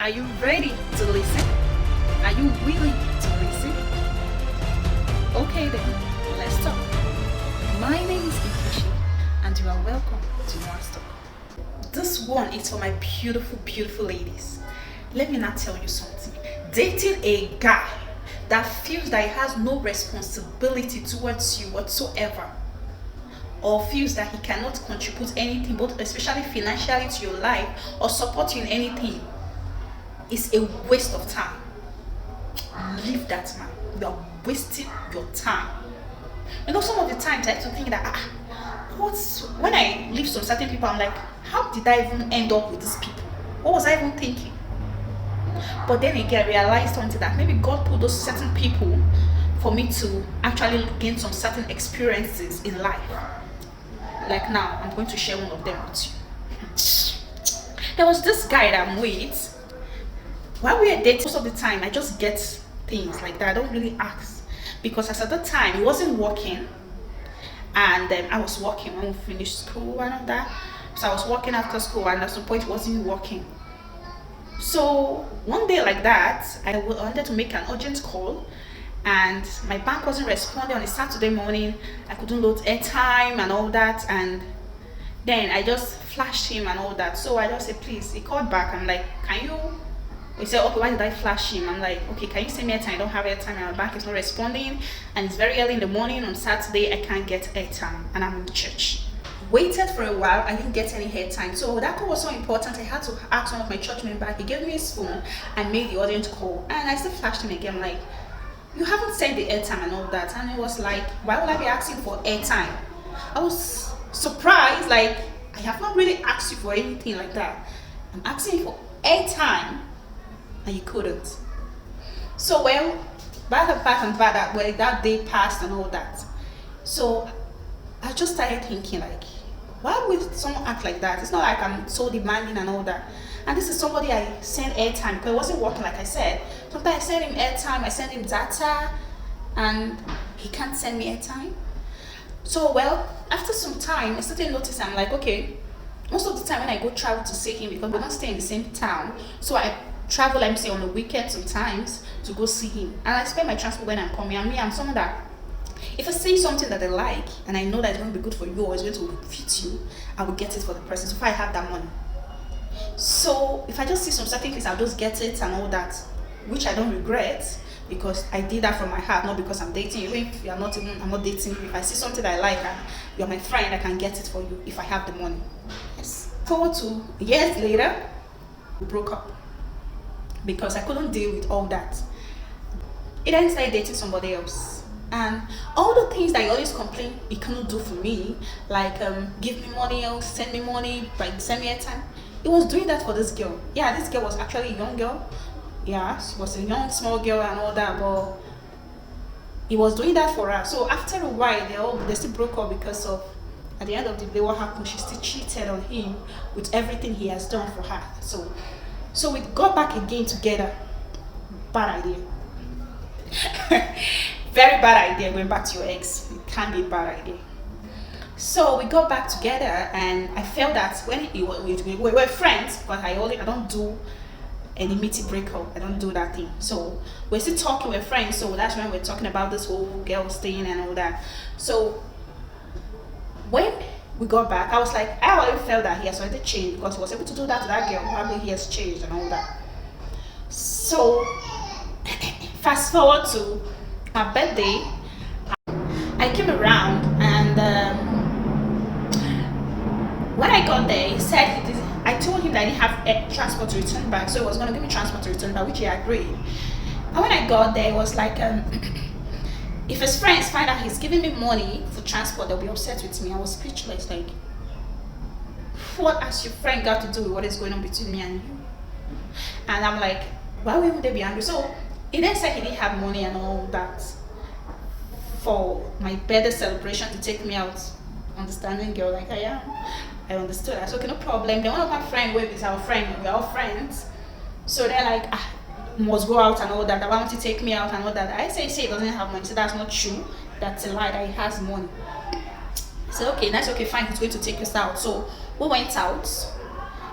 Are you ready to listen? Are you willing to listen? Okay then, let's talk. My name is Ikishi and you are welcome to One Stop. This one is for my beautiful, beautiful ladies. Let me not tell you something. Dating a guy that feels that he has no responsibility towards you whatsoever, or feels that he cannot contribute anything, both especially financially to your life or support you in anything, is a waste of time. Leave that man. You are wasting your time. You know, some of the times I have to think that when I leave some certain people, I'm like, how did I even end up with these people? What was I even thinking? But then again, I realized something, that maybe God put those certain people for me to actually gain some certain experiences in life. Like now, I'm going to share one of them with you. There was this guy that I'm with. While we were dating, most of the time I just get things like that. I don't really ask, because as at that time he wasn't working, and I was working when we finished school and all that. So I was working after school, and at some point he wasn't working. So one day like that, I wanted to make an urgent call, and my bank wasn't responding on a Saturday morning. I couldn't load airtime and all that, and then I just flashed him and all that. So I just said, please. He called back. I'm like, can you? He said, okay, why did I flash him? I'm like, okay, can you send me airtime? I don't have airtime, and my bank is not responding, and it's very early in the morning on Saturday. I can't get airtime, and I'm in church. Waited for a while, I didn't get any airtime. So that call was so important, I had to ask one of my church members. He gave me his phone and made the urgent call, and I still flashed him again. I'm like, you haven't sent the airtime and all that. And he was like, why would I be asking for airtime? I was surprised, like, I have not really asked you for anything like that. I'm asking you for airtime, and you couldn't. So well, back and back that well, that day passed and all that. So I just started thinking, like, why would someone act like that? It's not like I'm so demanding and all that. And this is somebody I sent airtime, because it wasn't working, like I said. Sometimes I send him airtime, I send him data, and he can't send me airtime. So well, after some time, I started noticing, I'm like, okay, most of the time when I go travel to see him, because we don't stay in the same town, so I travel, let me say, on the weekend sometimes to go see him. And I spend my transport when I'm coming. And me, I'm someone that, if I see something that I like and I know that it's going to be good for you or it's going to fit you, I will get it for the person. So if I have that money. So if I just see some certain things, I'll just get it and all that, which I don't regret, because I did that from my heart, not because I'm dating you. Even if you're not even, I'm not dating you. If I see something that I like and you're my friend, I can get it for you if I have the money. Yes. Forward to years later, we broke up because I couldn't deal with all that. He then started dating somebody else, and all the things that he always complained he couldn't do for me, like give me money or send me money, like send me airtime, he was doing that for this girl. Yeah, this girl was actually a young girl. Yeah, she was a young small girl and all that, but he was doing that for her. So after a while, they still broke up, because of, at the end of the day, what happened, she still cheated on him with everything he has done for her. So we got back again together. Bad idea. Very bad idea going back to your ex. It can't be a bad idea. So we got back together, and I felt that when we were friends, but I don't do any meeting breakup. I don't do that thing. So we're still talking, we're friends. So that's when we're talking about this whole girls thing and all that. So when we got back, I was like, I already felt that he has already changed, because he was able to do that to that girl. Probably he has changed and all that. So fast forward to my birthday, I came around, and when I got there, he said I told him that I didn't have transport to return back, so he was going to give me transport to return back, which he agreed. And when I got there, it was like, if his friends find out he's giving me money for transport, they'll be upset with me. I was speechless, like, what has your friend got to do with what is going on between me and you? And I'm like, why would they be angry? So he then said he didn't have money and all that for my birthday celebration to take me out. Understanding girl like I am. I understood. I said, okay, no problem. Then one of my friends, who is our friend, we're all friends. So they're like, must go out and all that. Why won't you take me out and all that? I say he doesn't have money. So that's not true. That's a lie, that he has money. I said, okay, that's okay, fine. He's going to take us out. So we went out.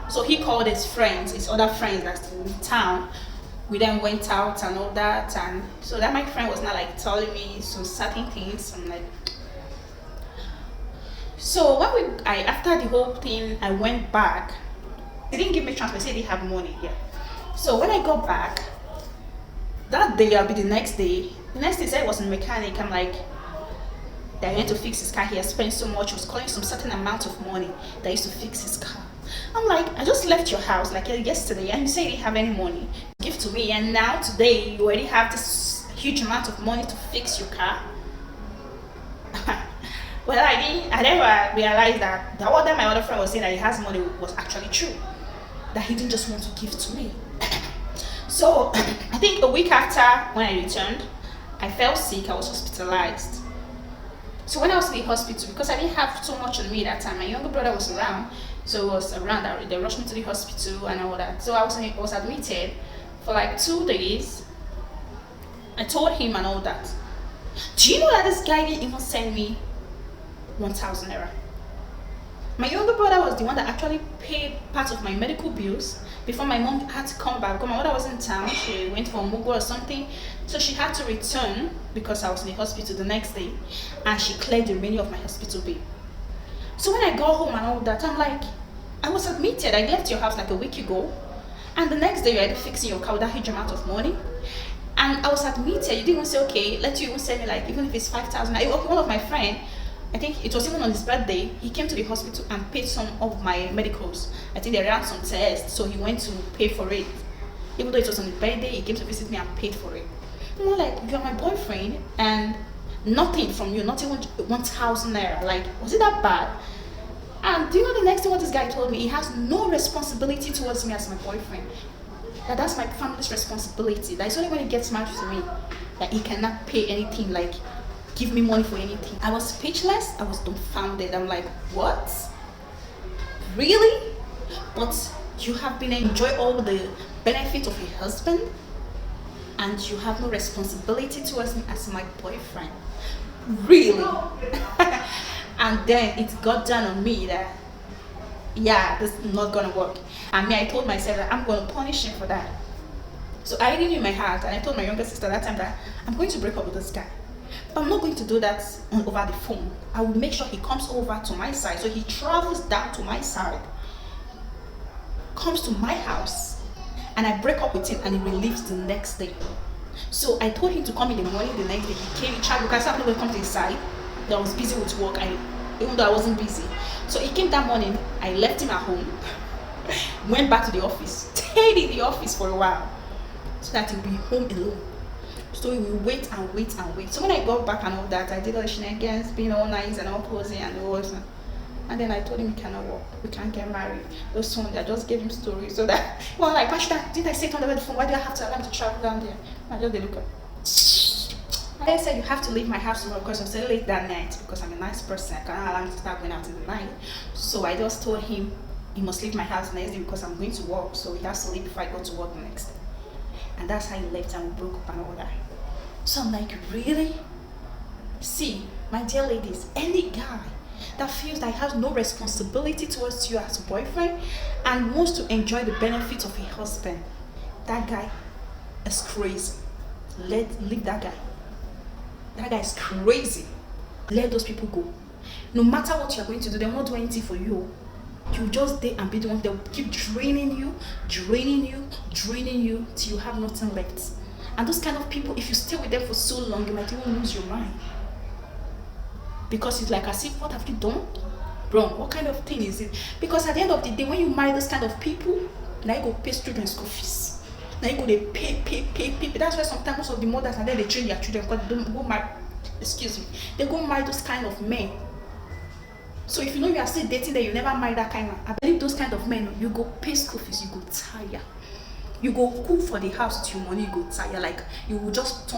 So he called his friends, his other friends that's in town. We then went out and all that, and so that my friend was not like telling me some certain things. I'm like, so when after the whole thing, I went back. They didn't give me transfer. They said they have money. Yeah. So when I got back, that day, I'll be the next day. The next day, said it was a mechanic. I'm like, that I went to fix his car. He had spent so much. He was calling some certain amount of money that used to fix his car. I'm like, I just left your house like yesterday, and you say you didn't have any money. Give to me, and now today you already have this huge amount of money to fix your car. Well, I never realized that what my other friend was saying that he has money was actually true. That he didn't just want to give to me. So I think a week after when I returned, I fell sick. I was hospitalized. So when I was in the hospital, because I didn't have so much on me that time, my younger brother was around. So it was around that they rushed me to the hospital and all that. So I was admitted for like 2 days. I told him and all that. Do you know that this guy didn't even send me 1,000 naira? My younger brother was the one that actually paid part of my medical bills before my mom had to come back. Because my mother was in town, she went for Mugo or something. So she had to return because I was in the hospital the next day, and she cleared the remaining of my hospital bill. So when I got home and all that, I'm like, I was admitted. I left your house like a week ago, and the next day you had fixing your car with that huge amount of money. And I was admitted. You didn't even say, okay, let you even send me like, even if it's 5,000. One of my friends, I think it was even on his birthday, he came to the hospital and paid some of my medicals. I think they ran some tests, so he went to pay for it. Even though it was on his birthday, he came to visit me and paid for it. I'm like, you're my boyfriend, and nothing from you, not even 1,000 naira. Like, was it that bad? And do you know the next thing what this guy told me? He has no responsibility towards me as my boyfriend. That's my family's responsibility. That it's only when he gets married to me that he cannot pay anything, like give me money for anything. I was speechless. I was dumbfounded. I'm like, what? Really? But you have been enjoying all the benefit of a husband, and you have no responsibility towards me as my boyfriend. Really? And then it got down on me that, yeah, this is not gonna work. And I told myself that I'm gonna punish him for that. So I knew in my heart, and I told my younger sister that time that I'm going to break up with this guy. But I'm not going to do that over the phone. I will make sure he comes over to my side. So he travels down to my side, comes to my house, and I break up with him, and he leaves the next day. So I told him to come in the morning the next day. He came, he traveled, because I'm not going to come to his side. I was busy with work, even though I wasn't busy. So he came that morning. I left him at home, went back to the office, stayed in the office for a while, so that he'll be home alone. So we wait and wait and wait. So when I got back and all that, I did all the shenanigans, being all nice and all cozy and all that. And then I told him we cannot work, we can't get married. Those sons, I just gave him stories so that, well, like, why didn't I say it on the phone? Why do I have to allow him to travel down there? I just, they look up. And I said, you have to leave my house tomorrow because I'm still late that night, because I'm a nice person. I cannot allow him to start going out in the night. So I just told him he must leave my house the next day because I'm going to work. So he has to leave before I go to work the next day. And that's how he left, and we broke up and all that. So I'm like, really? See, my dear ladies, any guy that feels that he has no responsibility towards you as a boyfriend and wants to enjoy the benefits of a husband, that guy is crazy. Leave that guy. That guy is crazy. Let those people go. No matter what you're going to do, they won't do anything for you. You just stay and be the one. They'll keep draining you till you have nothing left. And those kind of people, if you stay with them for so long, you might even lose your mind. Because it's like as if, what have you done? Bro, what kind of thing is it? Because at the end of the day, when you marry those kind of people, now you go pay students' school fees. Now you go they pay. That's why sometimes most of the mothers and then they train their children because they don't go marry, they go marry those kind of men. So if you know you are still dating, that you never marry that kind of, I believe those kind of men, you go pay school fees, you go tire. You go cook for the house with your money, you go tire. Like you will just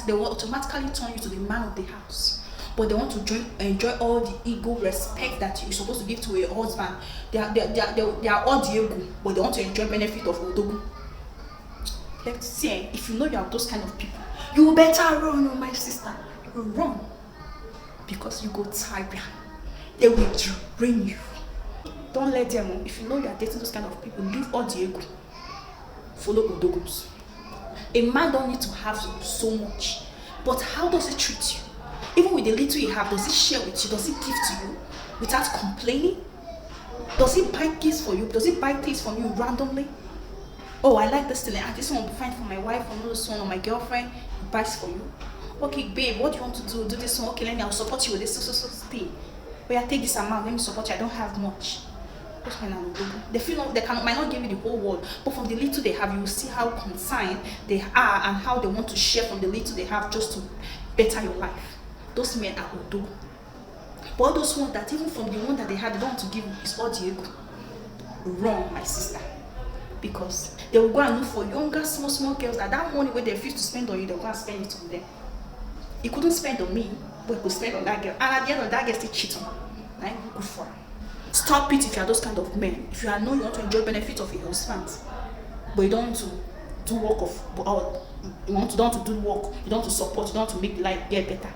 they will automatically turn you to the man of the house. But they want to enjoy all the ego respect that you're supposed to give to a husband. They are all the ego, but they want to enjoy benefit of Odogu. Let's see, if you know you are those kind of people, you better run, oh my sister. You will run because you go tire. They will drain you. Don't let them. If you know you are dating those kind of people, leave all the ego. Follow Odogus. A man don't need to have so much, but how does he treat you? Even with the little you have, does he share with you? Does he give to you without complaining? Does he buy gifts for you? Does he buy things from you randomly? Oh, I like this thing. This one will be fine for my wife, or another son, or my girlfriend. He buys for you. Okay, babe, what do you want to do? Do this one. Okay, I'll support you with this so thing. But I take this amount. Let me support you. I don't have much. Those men are good. They feel like might not give you the whole world, but from the little they have, you will see how concerned they are and how they want to share from the little they have just to better your life. Those men are Odo. But all those ones that even from the one that they had, they don't want to give is all the ego. Wrong, my sister. Because they will go and look for younger, small girls that money where they refuse to spend on you, they'll go and spend it on them. He couldn't spend on me, but he could spend on that girl. And at the end of that girl still cheat on her. Right? Good for her. Stop it if you are those kind of men. If you are know you want to enjoy benefits of your husband, but you don't want to do work of, you don't want to do work, you don't want to support, you don't want to make life get better.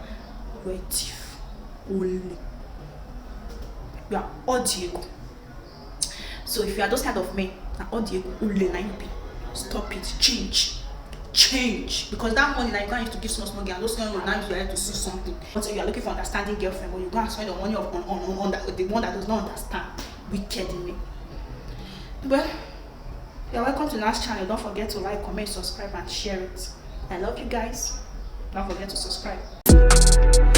You're a thief. Only. You are all Diego. So if you are those kind of men, all Diego, only 9 p. Stop it. Change. Because that money that you can't use to give small girl, those girls will now use your head to see something. But you are looking for understanding girlfriend, but you go and spend your money on the one that does not understand. Wicked in me. Well, you're welcome to Nas channel. Don't forget to like, comment, subscribe, and share it. I love you guys. Don't forget to subscribe.